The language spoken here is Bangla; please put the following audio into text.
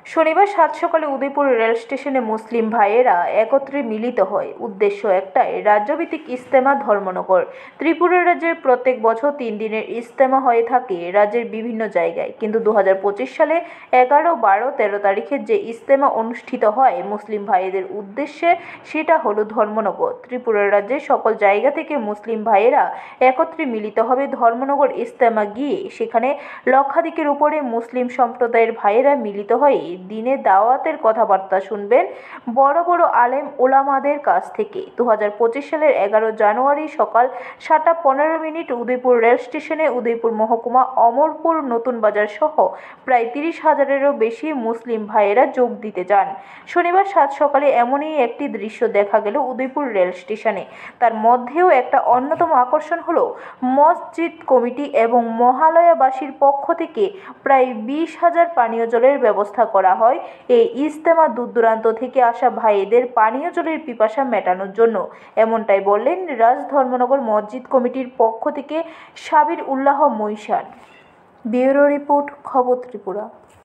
শনিবার সাত সকালে উদয়পুর রেল স্টেশনে মুসলিম ভাইয়েরা একত্রে মিলিত হয়। উদ্দেশ্য একটাই, রাজ্যভিত্তিক ইজতেমা ধর্মনগর। ত্রিপুরা রাজ্যের প্রত্যেক বছর 3 দিনের ইজতেমা হয়ে থাকে রাজ্যের বিভিন্ন জায়গায়, কিন্তু 2025 সালে 11, 12, 13 তারিখে যে ইজতেমা অনুষ্ঠিত হয় মুসলিম ভাইদের উদ্দেশ্যে, সেটা হলো ধর্মনগর। ত্রিপুরা রাজ্যের সকল জায়গা থেকে মুসলিম ভাইয়েরা একত্রে মিলিত হবে ধর্মনগর ইজতেমা গিয়ে। সেখানে লক্ষাধিকের উপরে মুসলিম সম্প্রদায়ের ভাইয়েরা মিলিত হয়ে দিনে দাওয়াতের কথাবার্তা শুনবেন বড় বড় আলেম ওলামাদের কাছ থেকে। 2025 সালের 11 জানুয়ারি সকাল 7:15 উদয়পুর রেল স্টেশনে উদয়পুর মহকুমা, অমরপুর, নতুন বাজার সহ প্রায় 30,000-এরও বেশি মুসলিম ভাইয়েরা যোগ দিতে যান। শনিবার সাত সকালে এমনই একটি দৃশ্য দেখা গেল উদয়পুর রেল স্টেশনে। তার মধ্যেও একটা অন্যতম আকর্ষণ হলো মসজিদ কমিটি এবং মহালয়াবাসীর পক্ষ থেকে প্রায় 20,000 পানীয় জলের ব্যবস্থা করা হয় এই ইজতেমা দূরদূরান্ত থেকে আসা ভাইদের পানীয় জলের পিপাসা মেটানোর জন্য। এমনটাই বললেন রাজধর্মনগর মসজিদ কমিটির পক্ষ থেকে সাবির উল্লাহ মৈশান। ব্যুরো রিপোর্ট, খবর ত্রিপুরা।